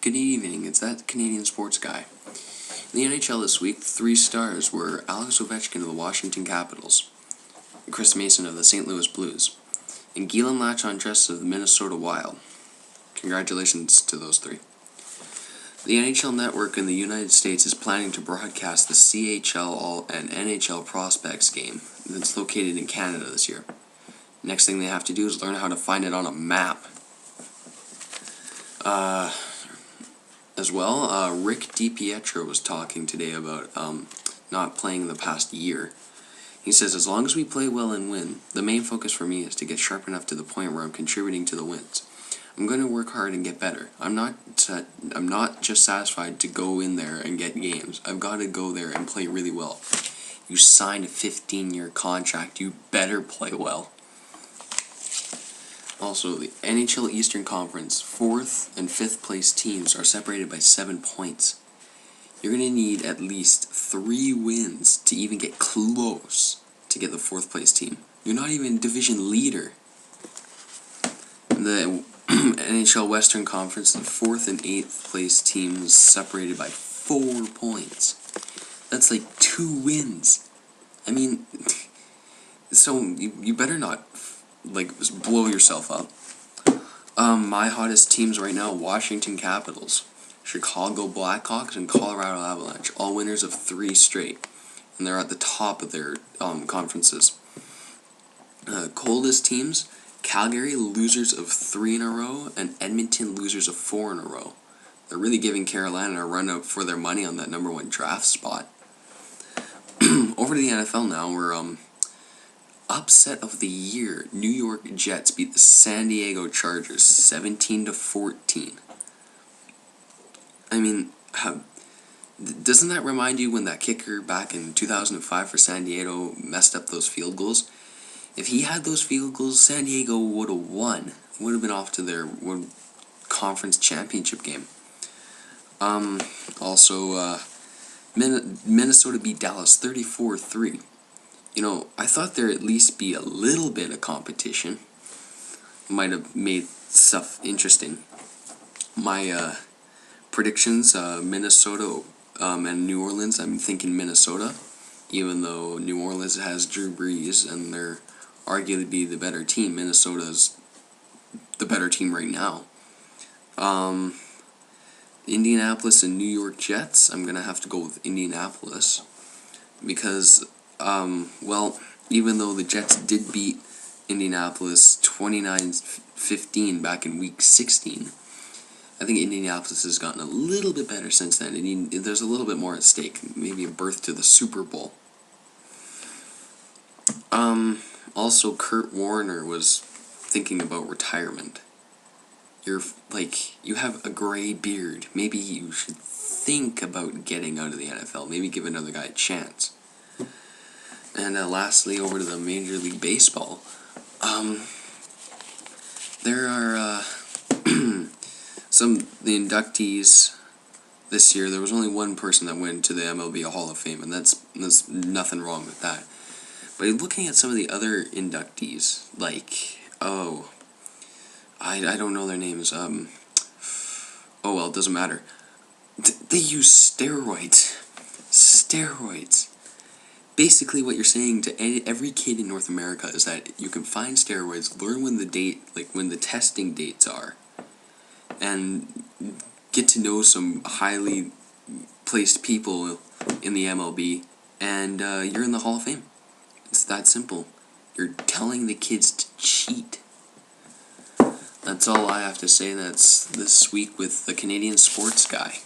Good evening, it's that Canadian sports guy. In the NHL this week, 3 stars were Alex Ovechkin of the Washington Capitals, Chris Mason of the St. Louis Blues, and Galen Latchandress of the Minnesota Wild. Congratulations to those 3. The NHL Network in the United States is planning to broadcast the CHL and NHL Prospects game that's located in Canada this year. Next thing they have to do is learn how to find it on a map. As well, Rick DiPietro was talking today about not playing the past year. He says, as long as we play well and win, the main focus for me is to get sharp enough to the point where I'm contributing to the wins. I'm going to work hard and get better. I'm not just satisfied to go in there and get games. I've got to go there and play really well. You signed a 15-year contract. You better play well. Also, the NHL Eastern Conference 4th and 5th place teams are separated by 7 points. You're going to need at least 3 wins to even get close to get the 4th place team. You're not even division leader. The NHL Western Conference, the 4th and 8th place teams separated by 4 points. That's like 2 wins. I mean, so you better not blow yourself up. My hottest teams right now: Washington Capitals, Chicago Blackhawks, and Colorado Avalanche, all winners of 3 straight, and they're at the top of their conferences. Coldest teams: Calgary, losers of 3 in a row, and Edmonton, losers of 4 in a row. They're really giving Carolina a run out for their money on that number 1 draft spot. Over to the NFL now, where upset of the year, New York Jets beat the San Diego Chargers 17-14. I mean, doesn't that remind you when that kicker back in 2005 for San Diego messed up those field goals? If he had those field goals, San Diego would have won. Would have been off to their conference championship game. Also, Minnesota beat Dallas 34-3. You know, I thought there'd at least be a little bit of competition. Might have made stuff interesting. My predictions, Minnesota and New Orleans, I'm thinking Minnesota, even though New Orleans has Drew Brees and they're arguably the better team. Minnesota's the better team right now. Indianapolis and New York Jets, I'm going to have to go with Indianapolis because even though the Jets did beat Indianapolis 29-15 back in week 16, I think Indianapolis has gotten a little bit better since then. There's a little bit more at stake, maybe a berth to the Super Bowl. Also, Kurt Warner was thinking about retirement. You have a gray beard. Maybe you should think about getting out of the NFL. Maybe give another guy a chance. And lastly, over to the Major League Baseball. There are the inductees this year. There was only one person that went to the MLB Hall of Fame, and that's nothing wrong with that. But looking at some of the other inductees, I don't know their names. Oh well, it doesn't matter. They use steroids. Steroids. Basically, what you're saying to every kid in North America is that you can find steroids, learn when the testing dates are, and get to know some highly placed people in the MLB, and you're in the Hall of Fame. It's that simple. You're telling the kids to cheat. That's all I have to say. That's this week with the Canadian sports guy.